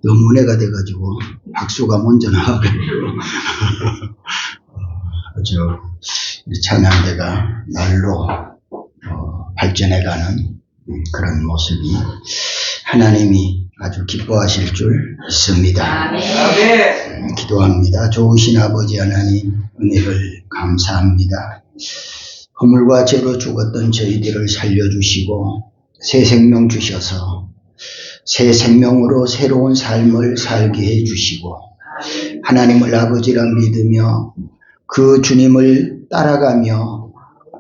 너무 은혜가 돼가지고 박수가 먼저 나와가지고 아주 찬양대가 날로 발전해가는 그런 모습이 하나님이 아주 기뻐하실 줄 믿습니다. 기도합니다. 좋으신 아버지 하나님, 은혜를 감사합니다. 허물과 죄로 죽었던 저희들을 살려주시고 새 생명 주셔서 새 생명으로 새로운 삶을 살게 해주시고 하나님을 아버지라 믿으며 그 주님을 따라가며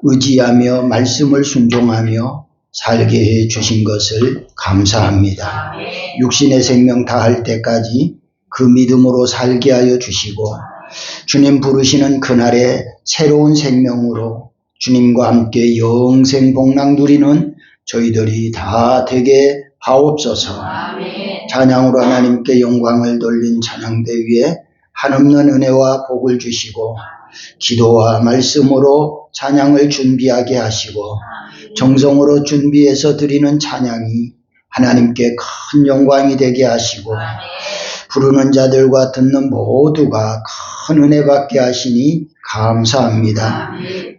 의지하며 말씀을 순종하며 살게 해주신 것을 감사합니다. 육신의 생명 다할 때까지 그 믿음으로 살게 하여 주시고 주님 부르시는 그날의 새로운 생명으로 주님과 함께 영생 복락 누리는 저희들이 다 되게 하옵소서. 찬양으로 하나님께 영광을 돌린 찬양대 위에 한없는 은혜와 복을 주시고 기도와 말씀으로 찬양을 준비하게 하시고 정성으로 준비해서 드리는 찬양이 하나님께 큰 영광이 되게 하시고 부르는 자들과 듣는 모두가 큰 은혜 받게 하시니 감사합니다.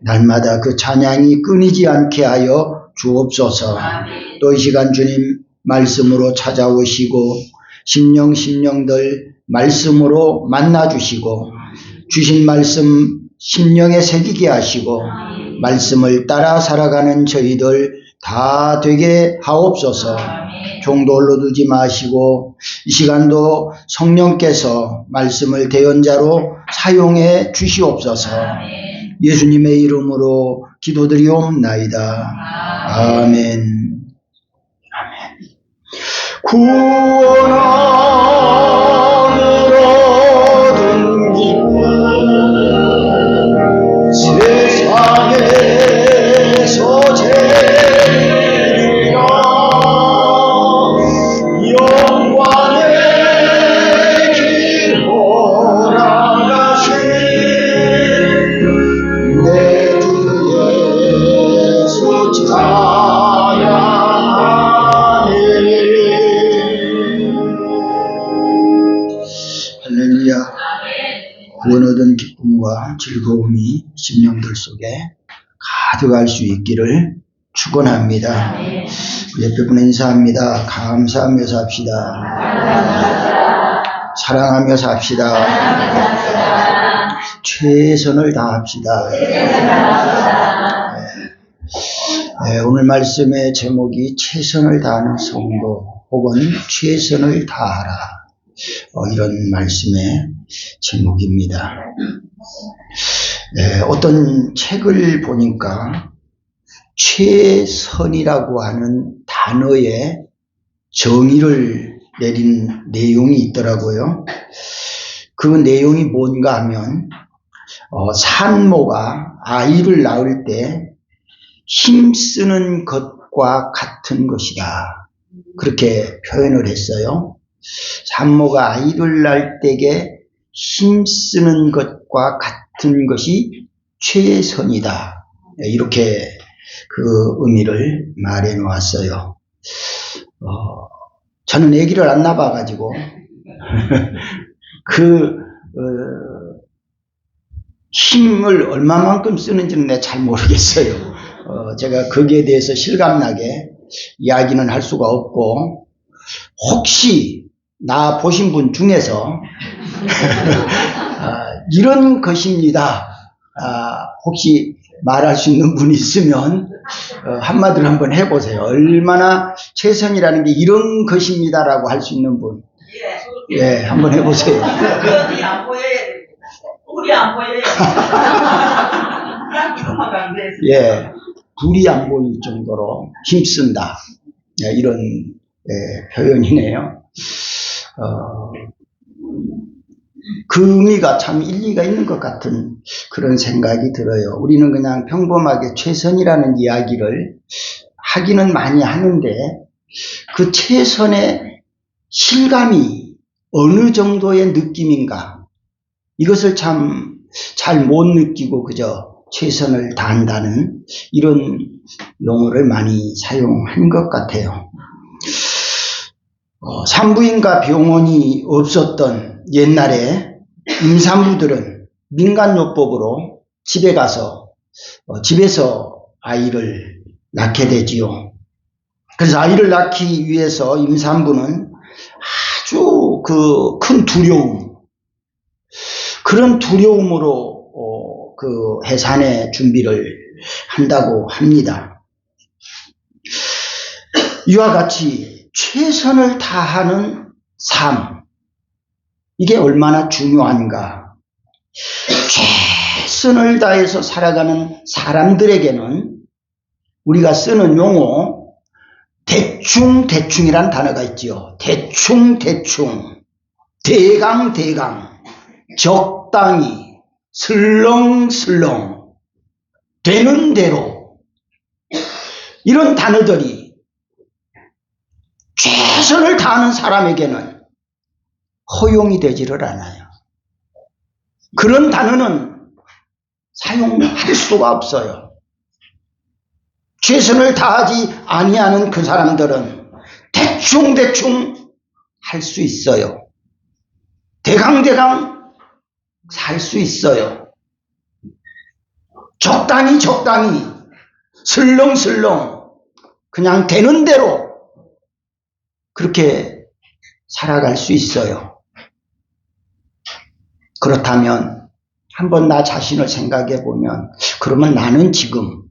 날마다 그 찬양이 끊이지 않게 하여 주옵소서. 또 이 시간 주님 말씀으로 찾아오시고 심령들 말씀으로 만나주시고 주신 말씀 심령에 새기게 하시고 말씀을 따라 살아가는 저희들 다 되게 하옵소서. 종도 홀로 두지 마시고 이 시간도 성령께서 말씀을 대언자로 사용해 주시옵소서. 예수님의 이름으로 기도드리옵나이다. 아멘. 구원함을 얻은 기쁨 세상에서 제일이라 영광의 길 걸어가신 내 주 예수 찬양하네. 할렐루야. 구원 얻은 기쁨과 즐거움이 심령들 속에 가득할 수 있기를 축원합니다. 옆에 분 인사합니다. 감사하며 삽시다. 사랑하며 삽시다. 최선을 다합시다. 오늘 말씀의 제목이 최선을 다하는 성도 혹은 최선을 다하라. 이런 말씀의 제목입니다. 어떤 책을 보니까 최선이라고 하는 단어에 정의를 내린 내용이 있더라고요. 그 내용이 뭔가 하면 산모가 아이를 낳을 때 힘쓰는 것과 같은 것이다. 그렇게 표현을 했어요. 산모가 아이를 낳을 때에 힘쓰는 것과 같은 것이 최선이다. 이렇게 그 의미를 말해 놓았어요. 저는 아기를 안 낳아가지고 힘을 얼마만큼 쓰는지는 내가 잘 모르겠어요. 제가 거기에 대해서 실감나게 이야기는 할 수가 없고 혹시 나 보신 분 중에서 이런 것입니다. 혹시 말할 수 있는 분이 있으면 한마디로 한번 해보세요. 얼마나 최선이라는 게 이런 것입니다라고 할 수 있는 분. 예, 한번 해보세요. 우리 안 보여요. 우리 안 보여요. 예, 불이 안 보일 정도로 힘쓴다. 예, 이런 표현이네요. 그 의미가 참 일리가 있는 것 같은 그런 생각이 들어요. 우리는 그냥 평범하게 최선이라는 이야기를 하기는 많이 하는데 그 최선의 실감이 어느 정도의 느낌인가 이것을 참 잘 못 느끼고 그저 최선을 다한다는 이런 용어를 많이 사용한 것 같아요. 산부인과 병원이 없었던 옛날에 임산부들은 민간요법으로 집에 가서 집에서 아이를 낳게 되지요. 그래서 아이를 낳기 위해서 임산부는 아주 큰 두려움, 그런 두려움으로 그 해산의 준비를 한다고 합니다. 이와 같이 최선을 다하는 삶, 이게 얼마나 중요한가. 최선을 다해서 살아가는 사람들에게는 우리가 쓰는 용어 대충이란 단어가 있지요. 대충, 대강, 적당히, 슬렁슬렁, 되는 대로, 이런 단어들이 최선을 다하는 사람에게는 허용이 되지를 않아요. 그런 단어는 사용할 수가 없어요. 최선을 다하지 아니하는 그 사람들은 대충 할 수 있어요. 대강 살 수 있어요. 적당히 슬렁슬렁 그냥 되는 대로 그렇게 살아갈 수 있어요. 그렇다면 한번 나 자신을 생각해 보면, 그러면 나는 지금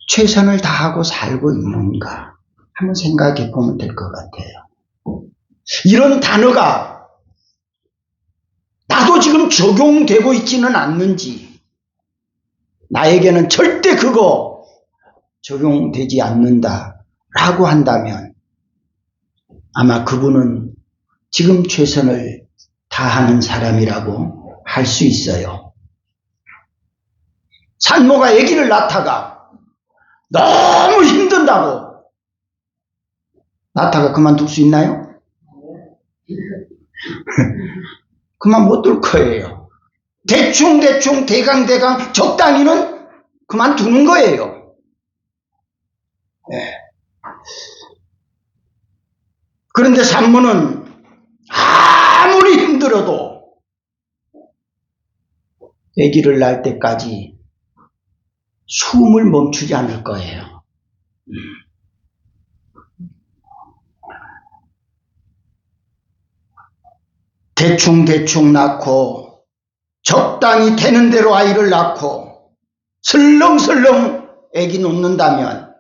최선을 다하고 살고 있는가 한번 생각해 보면 될 것 같아요. 이런 단어가 나도 지금 적용되고 있지는 않는지, 나에게는 절대 그거 적용되지 않는다라고 한다면 아마 그분은 지금 최선을 다하는 사람이라고 할 수 있어요. 산모가 아기를 낳다가 너무 힘든다고 낳다가 그만둘 수 있나요? 그만 못 둘 거예요. 대충 대강 적당히는 그만두는 거예요. 네. 그런데 산모는 아무리 힘들어도 아기를 낳을 때까지 숨을 멈추지 않을 거예요. 대충 낳고 적당히 되는 대로 아이를 낳고 슬렁슬렁 아기 놓는다면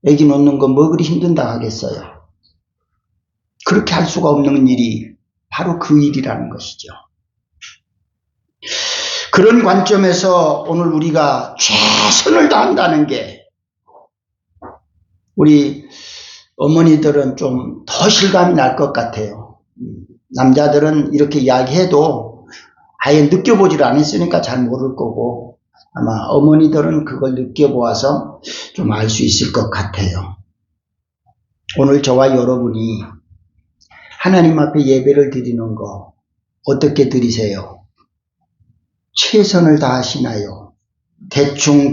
아기 놓는 거 뭐 그리 힘든다 하겠어요. 그렇게 할 수가 없는 일이 바로 그 일이라는 것이죠. 그런 관점에서 오늘 우리가 최선을 다한다는 게, 우리 어머니들은 좀 더 실감이 날 것 같아요. 남자들은 이렇게 이야기해도 아예 느껴보질 않았으니까 잘 모를 거고, 아마 어머니들은 그걸 느껴보아서 좀 알 수 있을 것 같아요. 오늘 저와 여러분이 하나님 앞에 예배를 드리는 거 어떻게 드리세요? 최선을 다하시나요? 대충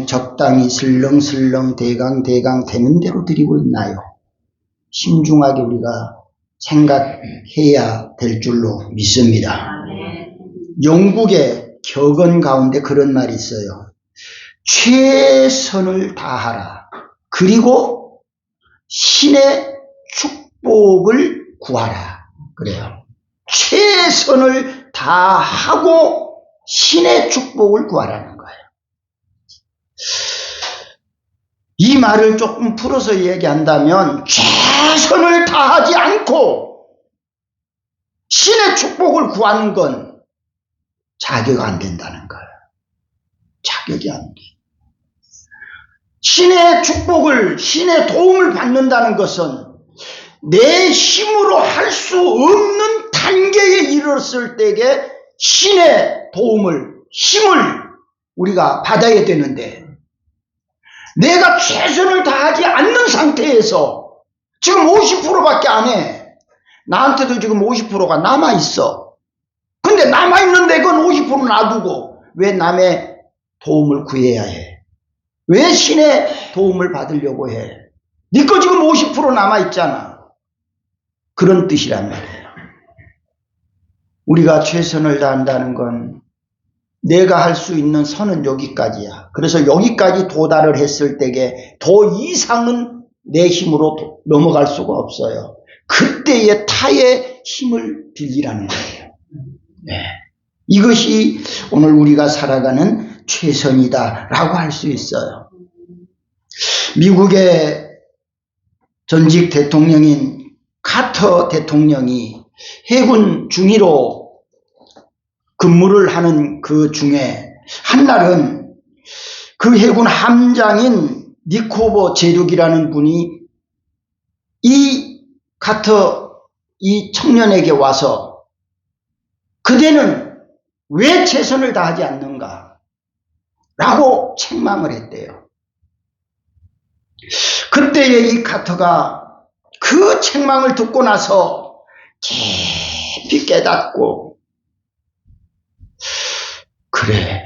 적당히 슬렁슬렁 대강 되는 대로 드리고 있나요? 신중하게 우리가 생각해야 될 줄로 믿습니다. 영국의 격언 가운데 그런 말이 있어요. 최선을 다하라. 그리고 신의 축복을 구하라. 그래요. 최선을 다하고 신의 축복을 구하라는 거예요. 이 말을 조금 풀어서 얘기한다면, 최선을 다하지 않고 신의 축복을 구하는 건 자격 안 된다는 거예요. 자격이 안 돼. 신의 축복을, 신의 도움을 받는다는 것은 내 힘으로 할 수 없는 단계에 이르렀을 때에 신의 도움을, 힘을 우리가 받아야 되는데, 내가 최선을 다하지 않는 상태에서 지금 50%밖에 안 해. 나한테도 지금 50%가 남아있어. 근데 남아있는데 그건 50% 놔두고 왜 남의 도움을 구해야 해? 왜 신의 도움을 받으려고 해? 네 거 지금 50% 남아있잖아. 그런 뜻이란 말이에요. 우리가 최선을 다한다는 건 내가 할 수 있는 선은 여기까지야. 그래서 여기까지 도달을 했을 때에 더 이상은 내 힘으로 넘어갈 수가 없어요. 그때의 타의 힘을 빌리라는 거예요. 네. 이것이 오늘 우리가 살아가는 최선이다라고 할 수 있어요. 미국의 전직 대통령인 카터 대통령이 해군 중위로 근무를 하는 그 중에 한날은 그 해군 함장인 니코버 제독이라는 분이 이 카터 이 청년에게 와서 그대는 왜 최선을 다하지 않는가? 라고 책망을 했대요. 그때의 이 카터가 그 책망을 듣고 나서 깊이 깨닫고, 그래,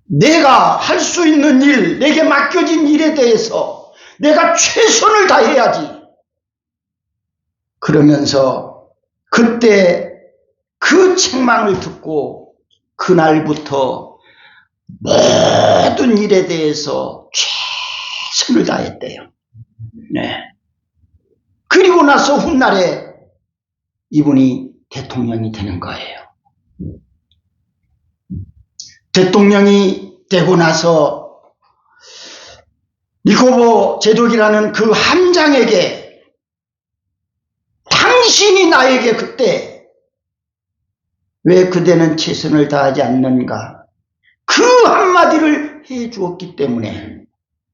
내가 할 수 있는 일, 내게 맡겨진 일에 대해서 내가 최선을 다해야지. 그러면서 그때 그 책망을 듣고 그날부터 모든 일에 대해서 최선을 다했대요. 네. 그리고 나서 훗날에 이분이 대통령이 되는 거예요. 대통령이 되고 나서 니코버 제독이라는 그 함장에게 당신이 나에게 그때 왜 그대는 최선을 다하지 않는가? 그 한마디를 해 주었기 때문에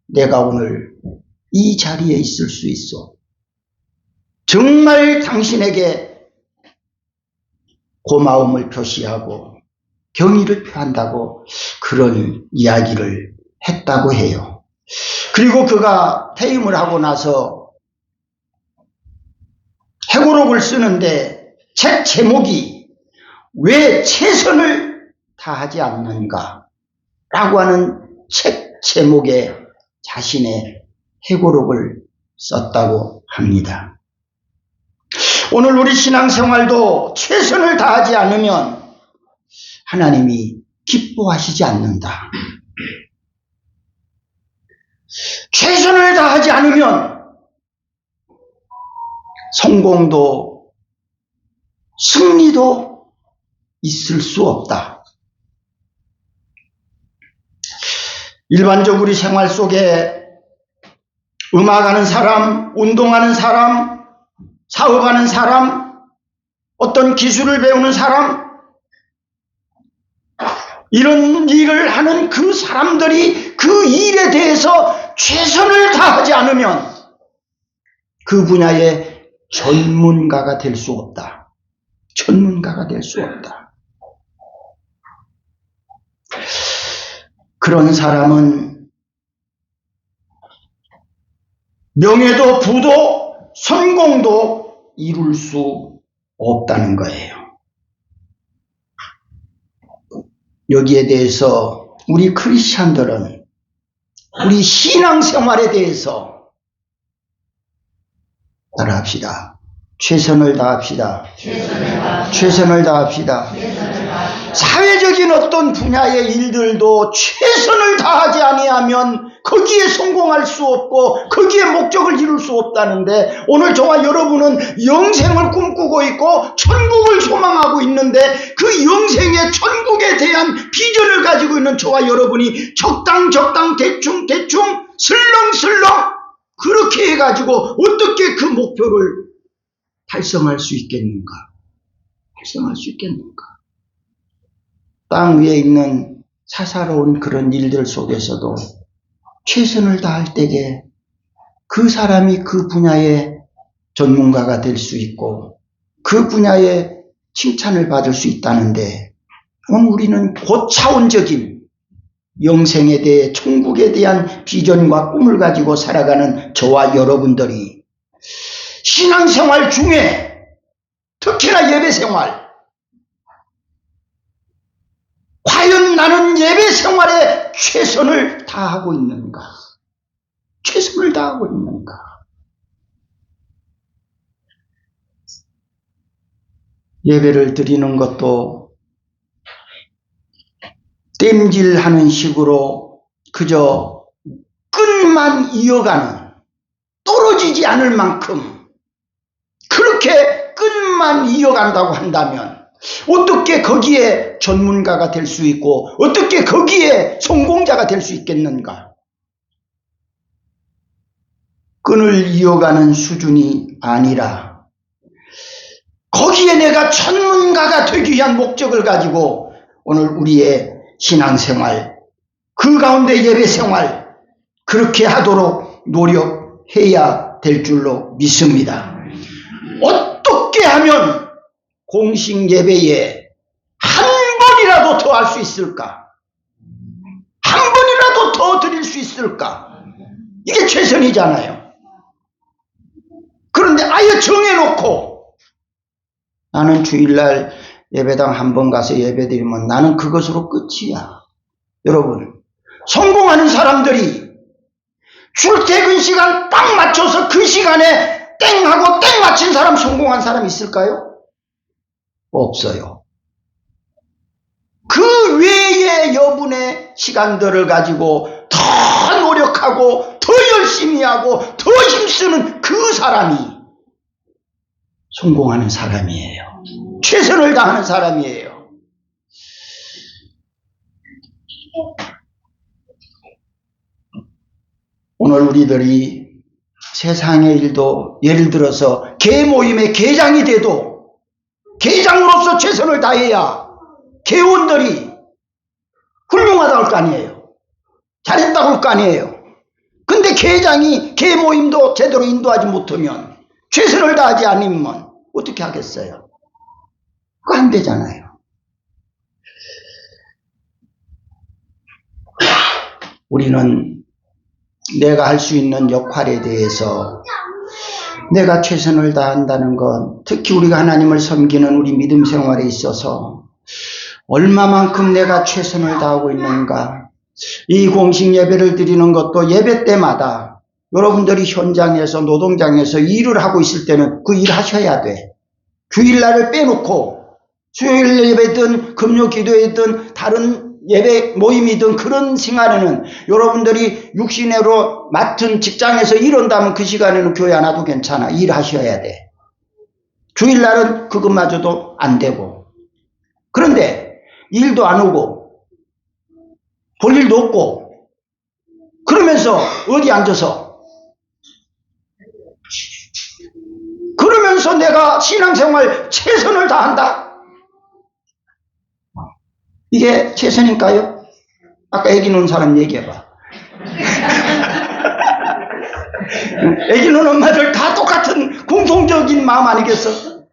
내가 오늘 이 자리에 있을 수 있어. 정말 당신에게 고마움을 표시하고 경의를 표한다고 그런 이야기를 했다고 해요. 그리고 그가 퇴임을 하고 나서 회고록을 쓰는데 책 제목이 왜 최선을 다하지 않는가 라고 하는 책 제목에 자신의 회고록을 썼다고 합니다. 오늘 우리 신앙생활도 최선을 다하지 않으면 하나님이 기뻐하시지 않는다. 최선을 다하지 않으면 성공도 승리도 있을 수 없다. 일반적으로 우리 생활 속에 음악하는 사람, 운동하는 사람, 사업하는 사람, 어떤 기술을 배우는 사람, 이런 일을 하는 그 사람들이 그 일에 대해서 최선을 다하지 않으면 그 분야의 전문가가 될 수 없다. 전문가가 될 수 없다. 그런 사람은 명예도 부도 성공도 이룰 수 없다는 거예요. 여기에 대해서 우리 크리스찬들은 우리 신앙생활에 대해서 따라합시다. 최선을 다합시다. 최선을 다합시다. 사회적인 어떤 분야의 일들도 최선을 다하지 아니하면 거기에 성공할 수 없고 거기에 목적을 이룰 수 없다는데, 오늘 저와 여러분은 영생을 꿈꾸고 있고 천국을 소망하고 있는데 그 영생의 천국에 대한 비전을 가지고 있는 저와 여러분이 적당 대충 슬렁슬렁 그렇게 해가지고 어떻게 그 목표를 달성할 수 있겠는가? 달성할 수 있겠는가? 땅 위에 있는 사사로운 그런 일들 속에서도 최선을 다할 때에 그 사람이 그 분야의 전문가가 될 수 있고 그 분야의 칭찬을 받을 수 있다는데, 오늘 우리는 고차원적인 영생에 대해 천국에 대한 비전과 꿈을 가지고 살아가는 저와 여러분들이 신앙생활 중에 특히나 예배생활, 과연 나는 예배생활에 최선을 다하고 있는가? 최선을 다하고 있는가? 예배를 드리는 것도 땜질하는 식으로 그저 끈만 이어가는, 떨어지지 않을 만큼 그렇게 끈만 이어간다고 한다면 어떻게 거기에 전문가가 될 수 있고 어떻게 거기에 성공자가 될 수 있겠는가? 끈을 이어가는 수준이 아니라 거기에 내가 전문가가 되기 위한 목적을 가지고 오늘 우리의 신앙생활, 그 가운데 예배생활 그렇게 하도록 노력해야 될 줄로 믿습니다. 어떻게 하면 공식 예배에 한 번이라도 더 할 수 있을까? 한 번이라도 더 드릴 수 있을까? 이게 최선이잖아요. 그런데 아예 정해놓고 나는 주일날 예배당 한 번 가서 예배드리면 나는 그것으로 끝이야. 여러분, 성공하는 사람들이 출퇴근 시간 딱 맞춰서 그 시간에 땡 하고 땡 맞힌 사람, 성공한 사람 있을까요? 없어요. 그 외의 여분의 시간들을 가지고 더 노력하고 더 열심히 하고 더 힘쓰는 그 사람이 성공하는 사람이에요. 최선을 다하는 사람이에요. 오늘 우리들이 세상의 일도 예를 들어서 개모임의 개장이 돼도 개장으로서 최선을 다해야 개원들이 훌륭하다고 할 거 아니에요. 잘했다고 할 거 아니에요. 근데 개모임도 제대로 인도하지 못하면, 최선을 다하지 않으면 어떻게 하겠어요? 그거 안 되잖아요. 우리는 내가 할 수 있는 역할에 대해서 내가 최선을 다한다는 건, 특히 우리가 하나님을 섬기는 우리 믿음 생활에 있어서 얼마만큼 내가 최선을 다하고 있는가. 이 공식 예배를 드리는 것도 예배 때마다 여러분들이 현장에서 노동장에서 일을 하고 있을 때는 그 일 하셔야 돼. 주일날을 빼놓고 수요일 예배든 금요 기도회든 다른 예배 모임이든 그런 시간에는 여러분들이 육신으로 맡은 직장에서 일한다면 그 시간에는 교회 안 와도 괜찮아. 일하셔야 돼. 주일날은 그것마저도 안 되고. 그런데 일도 안 오고 볼 일도 없고 그러면서 어디 앉아서 그러면서 내가 신앙생활 최선을 다한다? 이게 최선일까요? 아까 애기 놓은 사람 얘기해봐. 애기 놓은 엄마들 다 똑같은 공통적인 마음 아니겠어?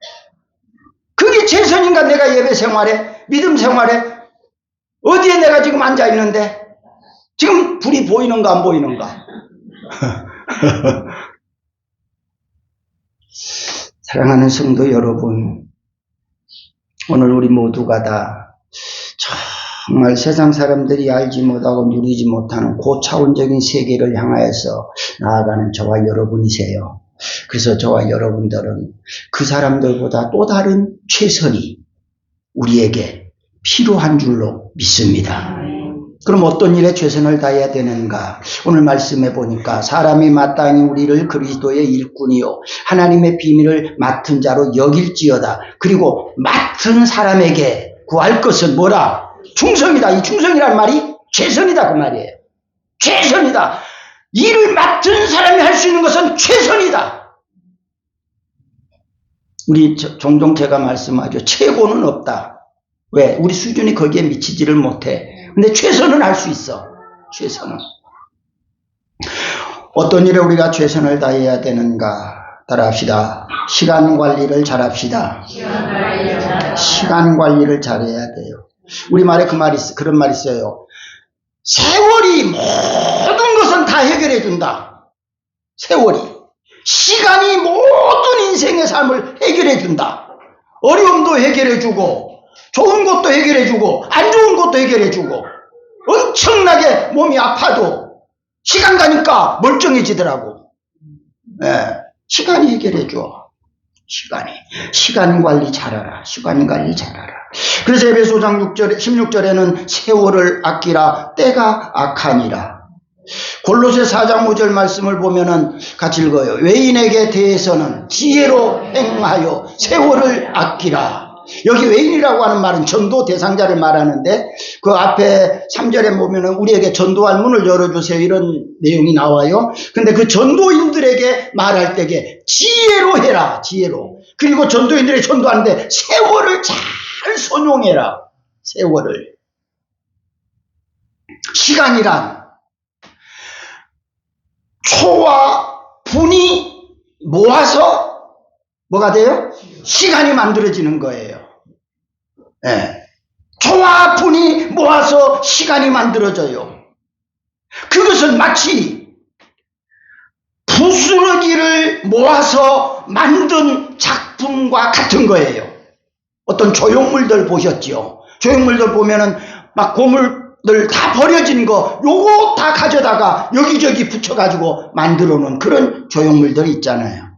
그게 최선인가? 내가 예배 생활에, 믿음 생활에 어디에 내가 지금 앉아 있는데 지금 불이 보이는가 안 보이는가? 사랑하는 성도 여러분, 오늘 우리 모두가 다 정말 세상 사람들이 알지 못하고 누리지 못하는 고차원적인 세계를 향하여서 나아가는 저와 여러분이세요. 그래서 저와 여러분들은 그 사람들보다 또 다른 최선이 우리에게 필요한 줄로 믿습니다. 그럼 어떤 일에 최선을 다해야 되는가? 오늘 말씀해 보니까 사람이 마땅히 우리를 그리스도의 일꾼이요 하나님의 비밀을 맡은 자로 여길지어다. 그리고 맡은 사람에게 구할 것은 뭐라? 충성이다. 이 충성이란 말이 최선이다 그 말이에요. 최선이다. 일을 맡은 사람이 할 수 있는 것은 최선이다. 우리 종종 제가 말씀하죠. 최고는 없다. 왜? 우리 수준이 거기에 미치지를 못해. 근데 최선은 할 수 있어. 최선은. 어떤 일에 우리가 최선을 다해야 되는가? 따라합시다. 시간 관리를 잘합시다. 시간 관리를 잘해야 돼요. 우리 말에 그런 말이 있어요. 세월이 모든 것은 다 해결해 준다. 세월이. 시간이 모든 인생의 삶을 해결해 준다. 어려움도 해결해 주고 좋은 것도 해결해 주고 안 좋은 것도 해결해 주고 엄청나게 몸이 아파도 시간 가니까 멀쩡해지더라고. 예, 시간이 해결해 줘. 시간 관리 잘하라. 시간 관리 잘하라. 그래서 에베소장 16절에는 세월을 아끼라 때가 악하니라. 골로새 4장 5절 말씀을 보면은 같이 읽어요. 외인에게 대해서는 지혜로 행하여 세월을 아끼라. 여기 외인이라고 하는 말은 전도 대상자를 말하는데 그 앞에 3절에 보면은 우리에게 전도할 문을 열어주세요 이런 내용이 나와요. 근데 그 전도인들에게 말할 때에 지혜로 해라. 지혜로. 그리고 전도인들에게 전도하는데 세월을 잘 선용해라. 세월을. 시간이란 초와 분이 모아서 뭐가 돼요? 시간이 만들어지는 거예요. 네. 초와 분이 모아서 시간이 만들어져요. 그것은 마치 부스러기를 모아서 만든 작품과 같은 거예요. 어떤 조형물들 보셨죠? 조형물들 보면은 막 고물들 다 버려진 거 요거 다 가져다가 여기저기 붙여가지고 만들어 놓은 그런 조형물들이 있잖아요.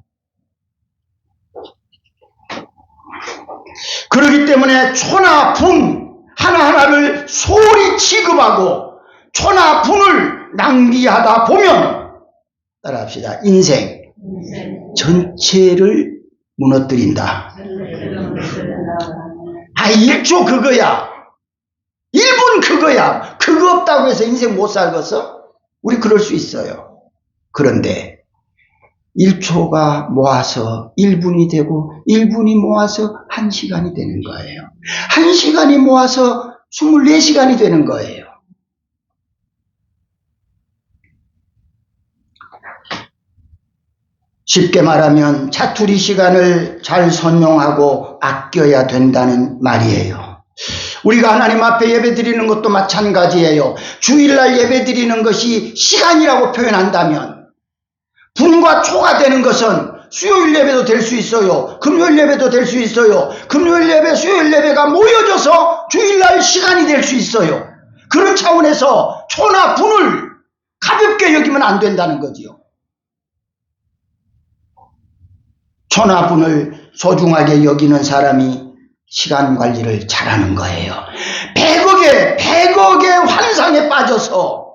그렇기 때문에 초나 분 하나하나를 소홀히 취급하고 초나 분을 낭비하다 보면 따라합시다. 인생 전체를 무너뜨린다. 1초 그거야. 1분 그거야. 그거 없다고 해서 인생 못 살겠어? 우리 그럴 수 있어요. 그런데 1초가 모아서 1분이 되고 1분이 모아서 1시간이 되는 거예요. 1시간이 모아서 24시간이 되는 거예요. 쉽게 말하면 자투리 시간을 잘 선용하고 아껴야 된다는 말이에요. 우리가 하나님 앞에 예배 드리는 것도 마찬가지예요. 주일날 예배 드리는 것이 시간이라고 표현한다면 분과 초가 되는 것은 수요일 예배도 될 수 있어요. 금요일 예배도 될 수 있어요. 금요일 예배, 수요일 예배가 모여져서 주일날 시간이 될 수 있어요. 그런 차원에서 초나 분을 가볍게 여기면 안 된다는 거지요. 초나 분을 소중하게 여기는 사람이 시간 관리를 잘하는 거예요. 100억의 환상에 빠져서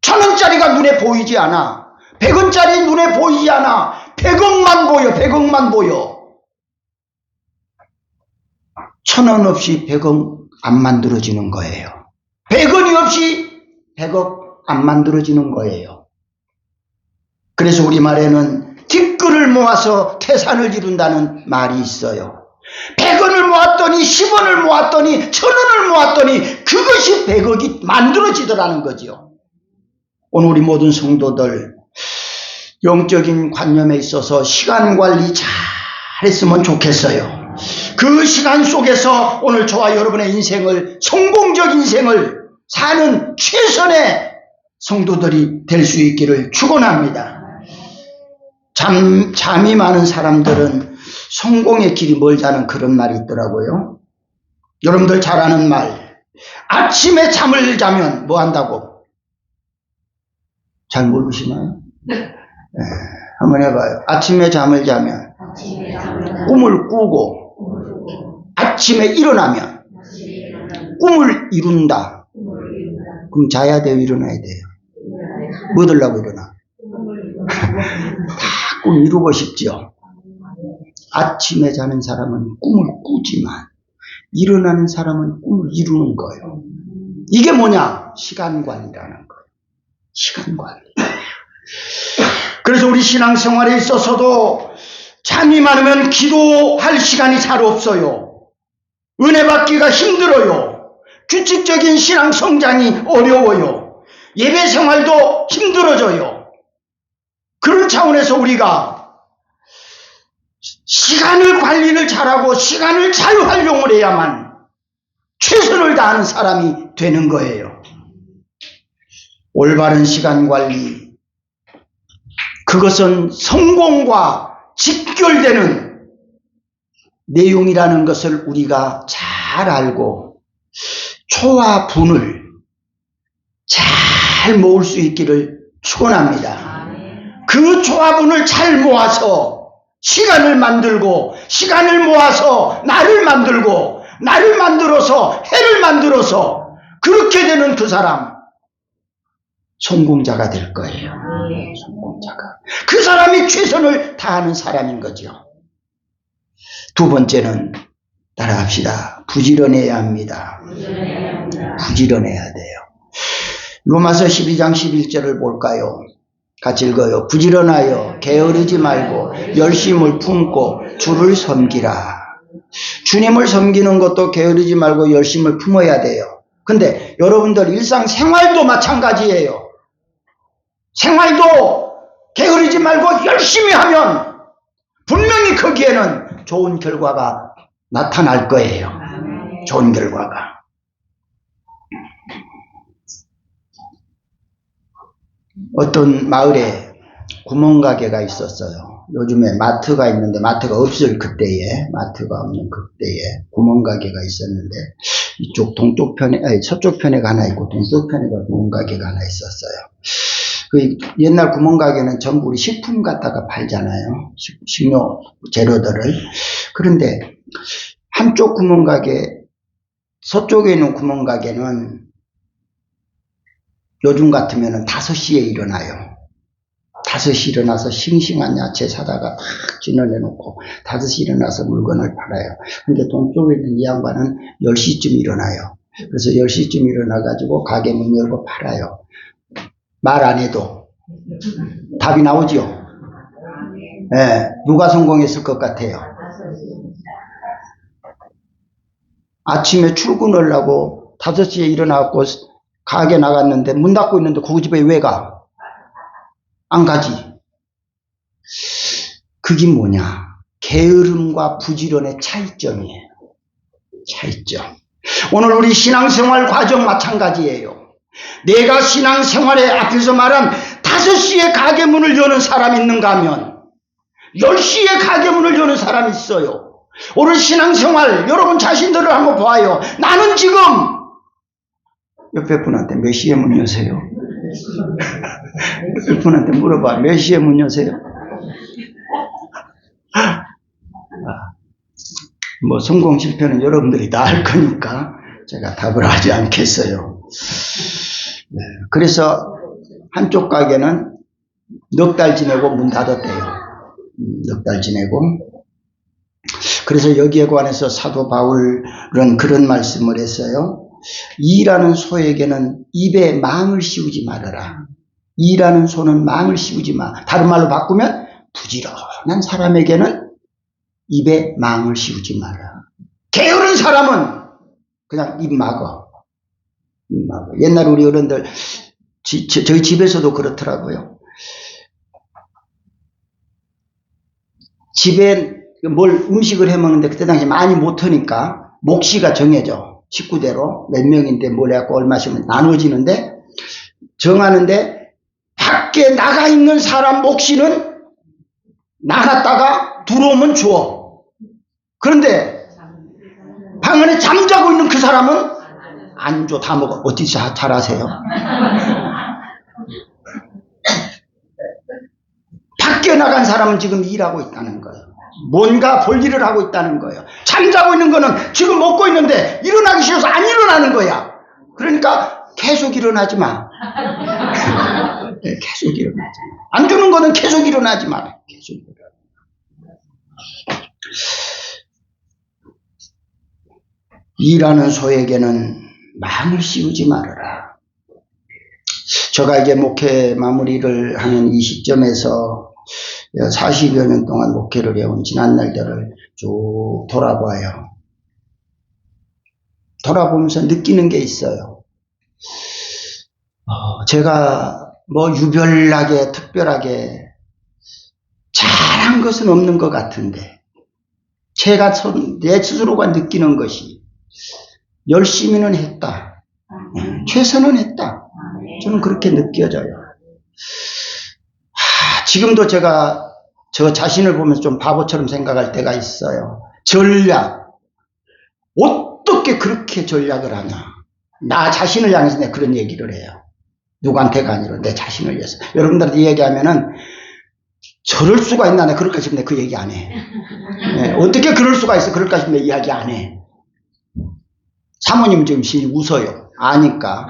1,000원짜리가 눈에 보이지 않아. 100원짜리 눈에 보이지 않아. 100억만 보여. 100억만 보여. 1,000원 없이 100억 안 만들어지는 거예요. 100원이 없이 100억 안 만들어지는 거예요. 그래서 우리말에는 뒷글을 모아서 태산을 이룬다는 말이 있어요. 100원을 모았더니 10원을 모았더니 1,000원을 모았더니 그것이 100억이 만들어지더라는 거죠. 오늘 우리 모든 성도들 영적인 관념에 있어서 시간 관리 잘 했으면 좋겠어요. 그 시간 속에서 오늘 저와 여러분의 인생을 성공적 인생을 사는 최선의 성도들이 될 수 있기를 축원합니다. 잠이 많은 사람들은 성공의 길이 멀다는 그런 말이 있더라고요. 여러분들 잘 아는 말. 아침에 잠을 자면 뭐 한다고? 잘 모르시나요? 네, 한번 해봐요. 아침에 잠을 자면 꿈을 꾸고 아침에 일어나면 꿈을 이룬다. 그럼 자야 돼요? 일어나야 돼요? 뭐 들라고 일어나? 다 꿈 이루고 싶죠. 아침에 자는 사람은 꿈을 꾸지만 일어나는 사람은 꿈을 이루는 거예요. 이게 뭐냐? 시간 관리라는 거예요. 시간 관리. 그래서 우리 신앙생활에 있어서도 잠이 많으면 기도할 시간이 잘 없어요. 은혜 받기가 힘들어요. 규칙적인 신앙 성장이 어려워요. 예배 생활도 힘들어져요. 그런 차원에서 우리가 시간을 관리를 잘하고 시간을 잘 활용을 해야만 최선을 다하는 사람이 되는 거예요. 올바른 시간 관리, 그것은 성공과 직결되는 내용이라는 것을 우리가 잘 알고 초와 분을 잘 잘 모을 수 있기를 축원합니다. 그 조합원을 잘 모아서 시간을 만들고 시간을 모아서 나를 만들고 나를 만들어서 해를 만들어서 그렇게 되는 그 사람 성공자가 될 거예요. 성공자가. 그 사람이 최선을 다하는 사람인 거죠. 두 번째는 따라합시다. 부지런해야 합니다. 부지런해야 돼요. 로마서 12장 11절을 볼까요? 같이 읽어요. 부지런하여 게으르지 말고 열심을 품고 주를 섬기라. 주님을 섬기는 것도 게으르지 말고 열심을 품어야 돼요. 근데 여러분들 일상생활도 마찬가지예요. 생활도 게으르지 말고 열심히 하면 분명히 거기에는 좋은 결과가 나타날 거예요. 좋은 결과가. 어떤 마을에 구멍가게가 있었어요. 요즘에 마트가 있는데 마트가 없을 그때에, 마트가 없는 그때에 구멍가게가 있었는데 이쪽 동쪽 편에, 아니 서쪽 편에가 하나 있고 동쪽 편에가 구멍가게가 하나 있었어요. 그 옛날 구멍가게는 전부 우리 식품 갖다가 팔잖아요. 식료 재료들을. 그런데 한쪽 구멍가게, 서쪽에 있는 구멍가게는 요즘 같으면은 5시에 일어나요. 5시 일어나서 싱싱한 야채 사다가 탁 진열해놓고 5시 일어나서 물건을 팔아요. 근데 동쪽에 있는 이 양반은 10시쯤 일어나요. 그래서 10시쯤 일어나가지고 가게 문 열고 팔아요. 말 안 해도 답이 나오죠. 네, 누가 성공했을 것 같아요? 아침에 출근을 하고 5시에 일어나고 가게 나갔는데 문 닫고 있는데 그 집에 왜 가? 안 가지. 그게 뭐냐? 게으름과 부지런의 차이점이에요. 차이점. 오늘 우리 신앙생활 과정 마찬가지예요. 내가 신앙생활에 앞에서 말한 5시에 가게 문을 여는 사람이 있는가 하면 10시에 가게 문을 여는 사람이 있어요. 오늘 신앙생활 여러분 자신들을 한번 봐요. 나는 지금 옆에 분한테 몇 시에 문 여세요? 옆에 분한테 물어봐. 몇 시에 문 여세요? 뭐 성공 실패는 여러분들이 다 알 거니까 제가 답을 하지 않겠어요. 네, 그래서 한쪽 가게는 넉 달 지내고 문 닫았대요. 넉 달 지내고. 그래서 여기에 관해서 사도 바울은 그런 말씀을 했어요. 일하는 소에게는 입에 망을 씌우지 말아라. 일하는 소는 망을 씌우지 마. 다른 말로 바꾸면 부지런한 사람에게는 입에 망을 씌우지 마라. 게으른 사람은 그냥 입 막어. 입 막어. 옛날 우리 어른들 저희 집에서도 그렇더라고요. 집에 뭘 음식을 해 먹는데 그때 당시 많이 못하니까 몫이가 정해져. 식구대로 몇 명인데 뭘 해갖고 얼마씩 나눠지는데 정하는데 밖에 나가 있는 사람 몫이는 나갔다가 들어오면 줘. 그런데 방 안에 잠자고 있는 그 사람은 안 줘. 다 먹어. 어떻게 잘하세요? 밖에 나간 사람은 지금 일하고 있다는 거예요. 뭔가 볼 일을 하고 있다는 거예요. 잠자고 있는 거는 지금 먹고 있는데 일어나기 싫어서 안 일어나는 거야. 그러니까 계속 일어나지 마. 계속 일어나지 마. 안 주는 거는 계속 일어나지 마. 계속 일어나. 일하는 소에게는 망을 씌우지 말아라. 제가 이제 목회 마무리를 하는 이 시점에서 40여 년 동안 목회를 해온 지난 날들을 쭉 돌아봐요. 돌아보면서 느끼는 게 있어요. 제가 뭐 유별나게 특별하게 잘한 것은 없는 것 같은데 제가 내 스스로가 느끼는 것이 열심히는 했다. 최선은 했다. 저는 그렇게 느껴져요. 지금도 제가 저 자신을 보면서 좀 바보처럼 생각할 때가 있어요. 전략. 어떻게 그렇게 전략을 하냐. 나 자신을 향해서 내가 그런 얘기를 해요. 누구한테가 아니라 내 자신을 위해서. 여러분들한테 얘기하면은 저럴 수가 있나, 내가 그럴까 싶은데 그 얘기 안 해. 네, 어떻게 그럴 수가 있어, 그럴까 싶은데 이야기 안 해. 사모님 지금 웃어요. 아니까.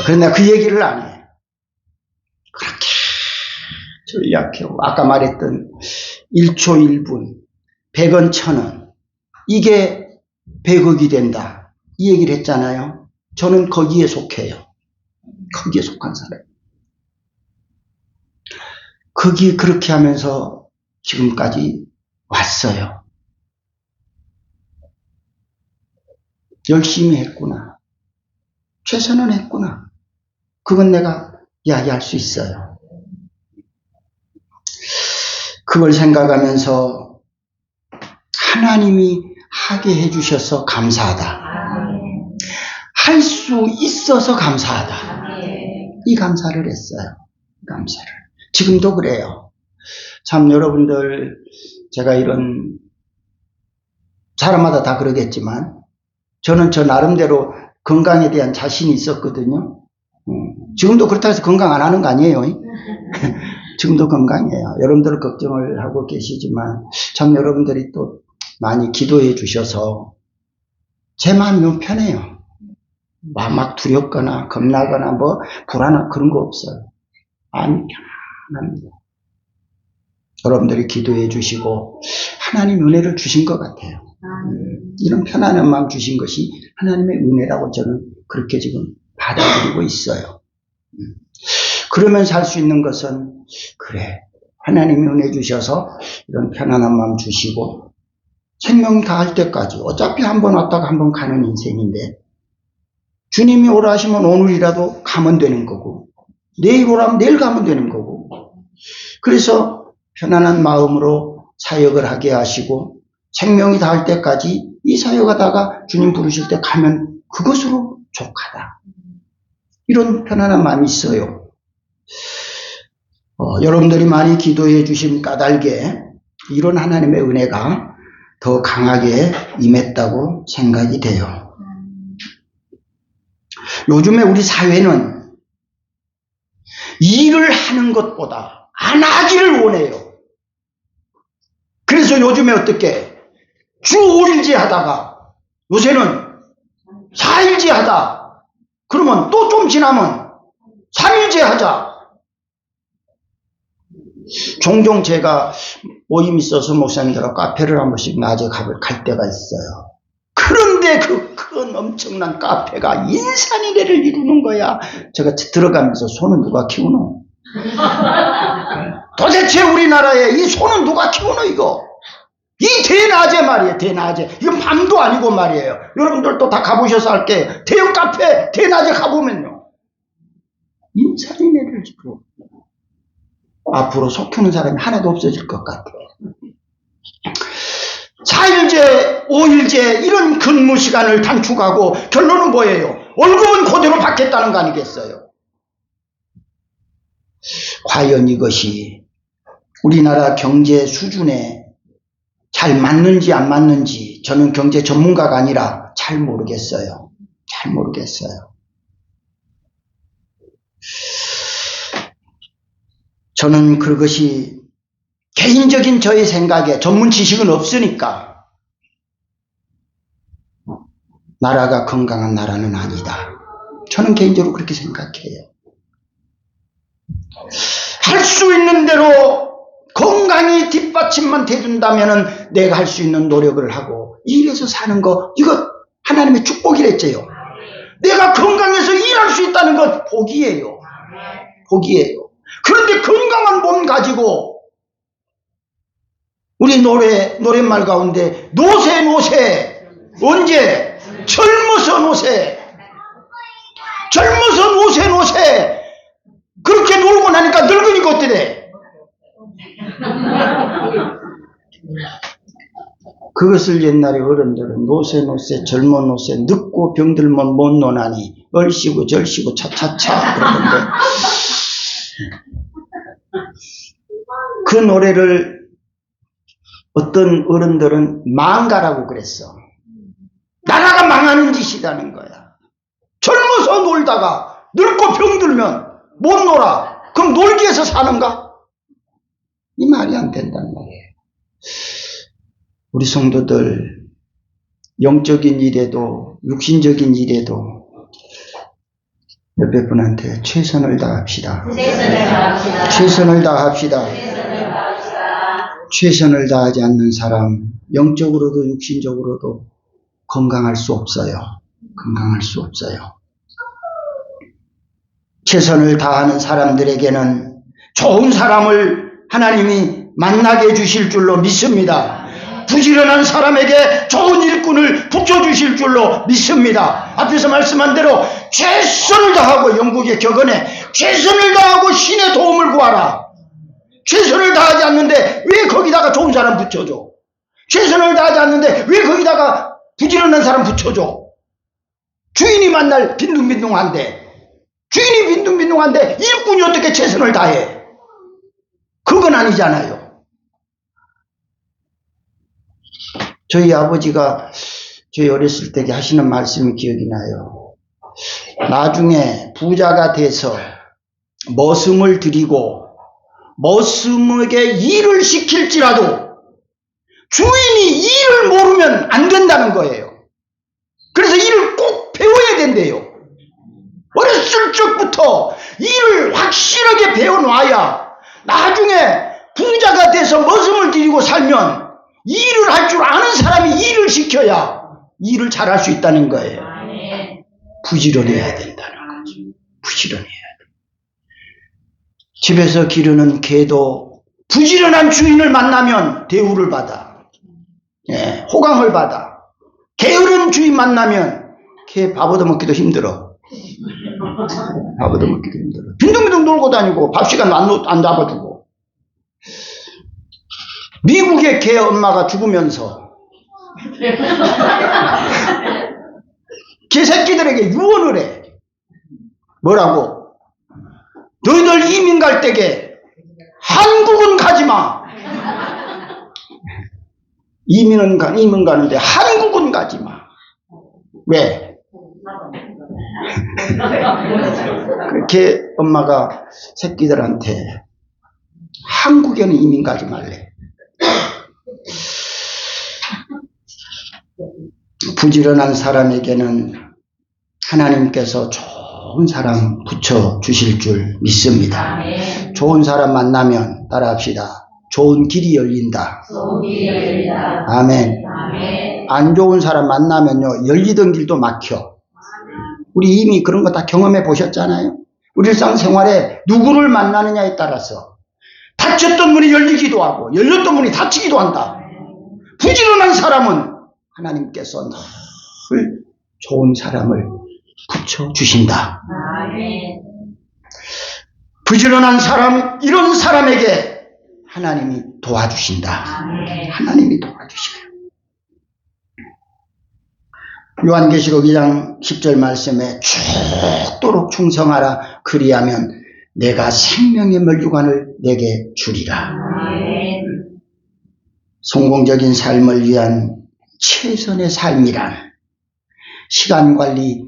그런데 내가 그 얘기를 안 해. 그렇게 전략해요. 아까 말했던 1초 1분, 100원 1000원, 이게 100억이 된다, 이 얘기를 했잖아요. 저는 거기에 속해요. 거기에 속한 사람. 거기 그렇게 하면서 지금까지 왔어요. 열심히 했구나, 최선을 했구나, 그건 내가 이야기할 수 있어요. 그걸 생각하면서 하나님이 하게 해주셔서 감사하다, 할 수 있어서 감사하다, 이 감사를 했어요. 감사를. 지금도 그래요. 참 여러분들, 제가 이런, 사람마다 다 그러겠지만 저는 저 나름대로 건강에 대한 자신이 있었거든요. 지금도 그렇다고 해서 건강 안 하는 거 아니에요. 지금도 건강해요. 여러분들 걱정을 하고 계시지만 참 여러분들이 또 많이 기도해 주셔서 제 마음이 너무 편해요. 막 두렵거나 겁나거나 뭐 불안한 그런 거 없어요. 마음이 편안합니다. 여러분들이 기도해 주시고 하나님 은혜를 주신 것 같아요. 이런 편안한 마음 주신 것이 하나님의 은혜라고 저는 그렇게 지금 받아들이고 있어요. 그러면서 할 수 있는 것은, 그래, 하나님이 은혜 주셔서 이런 편안한 마음 주시고 생명 다할 때까지, 어차피 한 번 왔다가 한 번 가는 인생인데 주님이 오라 하시면 오늘이라도 가면 되는 거고, 내일 오라면 내일 가면 되는 거고, 그래서 편안한 마음으로 사역을 하게 하시고 생명이 닿을 때까지 이 사역하다가 주님 부르실 때 가면 그것으로 족하다, 이런 편안한 마음이 있어요. 여러분들이 많이 기도해 주신 까닭에 이런 하나님의 은혜가 더 강하게 임했다고 생각이 돼요. 요즘에 우리 사회는 일을 하는 것보다 안 하기를 원해요. 그래서 요즘에 어떻게 주 5일제 하다가 요새는 4일제 하다, 그러면 또 좀 지나면 3일제 하자. 종종 제가 모임 있어서 목사님들하고 카페를 한 번씩 낮에 갈 때가 있어요. 그런데 큰 엄청난 카페가 인산인해를 이루는 거야. 제가 들어가면서 소는 누가 키우노? 도대체 우리나라에 이 소는 누가 키우노 이거? 이 대낮에 말이에요. 대낮에. 이건 밤도 아니고 말이에요. 여러분들도 다 가보셔서 할게. 대형 카페 대낮에 가보면요, 인산인해를 이루고 앞으로 속 켜는 사람이 하나도 없어질 것 같아요. 4일제, 5일제 이런 근무 시간을 단축하고 결론은 뭐예요? 월급은 그대로 받겠다는 거 아니겠어요? 과연 이것이 우리나라 경제 수준에 잘 맞는지 안 맞는지 저는 경제 전문가가 아니라 잘 모르겠어요. 잘 모르겠어요. 저는 그것이 개인적인 저의 생각에, 전문 지식은 없으니까, 나라가 건강한 나라는 아니다, 저는 개인적으로 그렇게 생각해요. 할 수 있는 대로 건강이 뒷받침만 돼준다면 내가 할 수 있는 노력을 하고 일해서 사는 거, 이거 하나님의 축복이랬죠. 내가 건강해서 일할 수 있다는 건 복이에요. 복이에요. 그런데 건강한 몸 가지고 우리 노랫말 가운데 노세 언제? 젊어서 노세 그렇게 놀고 나니까 늙으니까 어때래? 그것을 옛날에 어른들은 노세 젊어 노세 늙고 병들면 못 노나니 얼씨구 절씨구 차차차 그러던데, 그 노래를 어떤 어른들은 망가라고 그랬어. 나라가 망하는 짓이라는 거야. 젊어서 놀다가 늙고 병들면 못 놀아. 그럼 놀기 위해서 사는가? 이 말이 안 된단 말이에요. 우리 성도들 영적인 일에도 육신적인 일에도 옆에 분한테 최선을 다합시다. 최선을 다합시다. 최선을 다하지 않는 사람 영적으로도 육신적으로도 건강할 수 없어요. 건강할 수 없어요. 최선을 다하는 사람들에게는 좋은 사람을 하나님이 만나게 해주실 줄로 믿습니다. 부지런한 사람에게 좋은 일꾼을 붙여주실 줄로 믿습니다. 앞에서 말씀한 대로 최선을 다하고 영국의 격언에 최선을 다하고 신의 도움을 구하라. 최선을 다하지 않는데 왜 거기다가 좋은 사람 붙여줘? 최선을 다하지 않는데 왜 거기다가 부지런한 사람 붙여줘? 주인이 만날 빈둥빈둥한데 주인이 빈둥빈둥한데 일꾼이 어떻게 최선을 다해? 그건 아니잖아요. 저희 아버지가 저희 어렸을 때 하시는 말씀이 기억이 나요. 나중에 부자가 돼서 머슴을 들이고 머슴에게 일을 시킬지라도 주인이 일을 모르면 안 된다는 거예요. 그래서 일을 꼭 배워야 된대요. 어렸을 적부터 일을 확실하게 배워놔야 나중에 부자가 돼서 머슴을 들이고 살면 일을 할 줄 아는 사람이 일을 시켜야 일을 잘할 수 있다는 거예요. 부지런해야 된다는 거죠. 부지런해야 돼. 집에서 기르는 개도 부지런한 주인을 만나면 대우를 받아. 예, 호강을 받아. 게으른 주인 만나면 개 밥 얻어먹기도 힘들어. 밥 얻어먹기도 힘들어. 빈둥빈둥 놀고 다니고 밥 시간 안 잡아주고. 미국의 개 엄마가 죽으면서 개 새끼들에게 유언을 해. 뭐라고? 너희들 이민 갈 때게 한국은 가지 마. 이민 가는데 한국은 가지 마. 왜? 개 엄마가 새끼들한테 한국에는 이민 가지 말래. 부지런한 사람에게는 하나님께서 좋은 사람 붙여주실 줄 믿습니다. 좋은 사람 만나면 따라합시다. 좋은 길이 열린다. 아멘. 안 좋은 사람 만나면요, 열리던 길도 막혀. 우리 이미 그런 거 다 경험해 보셨잖아요. 우리 일상생활에 누구를 만나느냐에 따라서 닫혔던 문이 열리기도 하고 열렸던 문이 닫히기도 한다. 부지런한 사람은 하나님께서 늘 좋은 사람을 붙여주신다. 부지런한 사람, 이런 사람에게 하나님이 도와주신다. 하나님이 도와주셔요. 요한계시록 2장 10절 말씀에 죽도록 충성하라. 그리하면 내가 생명의 멸류관을 내게 주리라. 성공적인 삶을 위한 최선의 삶이란 시간관리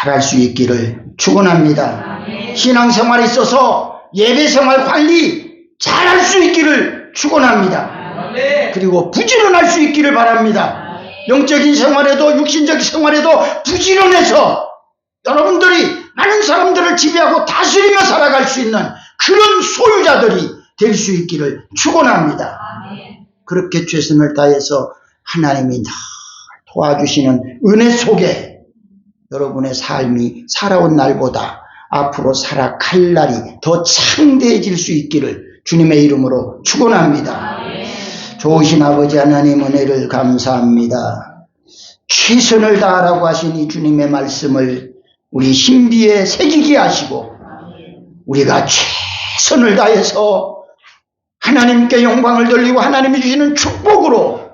잘할 수 있기를 축원합니다. 신앙생활에 있어서 예배생활 관리 잘할 수 있기를 축원합니다. 그리고 부지런할 수 있기를 바랍니다. 영적인 생활에도 육신적 생활에도 부지런해서 여러분들이 많은 사람들을 지배하고 다스리며 살아갈 수 있는 그런 소유자들이 될 수 있기를 축원합니다. 그렇게 최선을 다해서 하나님이 늘 도와주시는 은혜 속에 여러분의 삶이 살아온 날보다 앞으로 살아갈 날이 더 창대해질 수 있기를 주님의 이름으로 축원합니다. 좋으신 아버지 하나님 은혜를 감사합니다. 최선을 다하라고 하신 이 주님의 말씀을 우리 신비에 새기게 하시고 우리가 최선을 다해서 하나님께 영광을 돌리고 하나님이 주시는 축복으로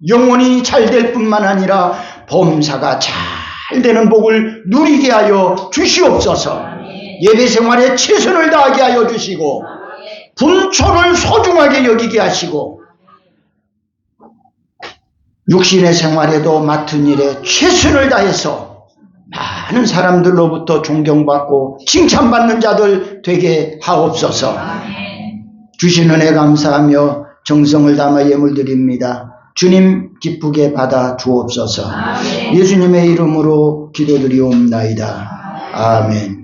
영혼이 잘 될 뿐만 아니라 범사가 잘 되는 복을 누리게 하여 주시옵소서. 예배생활에 최선을 다하게 하여 주시고 분초를 소중하게 여기게 하시고 육신의 생활에도 맡은 일에 최선을 다해서 많은 사람들로부터 존경받고 칭찬받는 자들 되게 하옵소서. 주신 은혜 감사하며 정성을 담아 예물 드립니다. 주님 기쁘게 받아 주옵소서. 예수님의 이름으로 기도드리옵나이다. 아멘.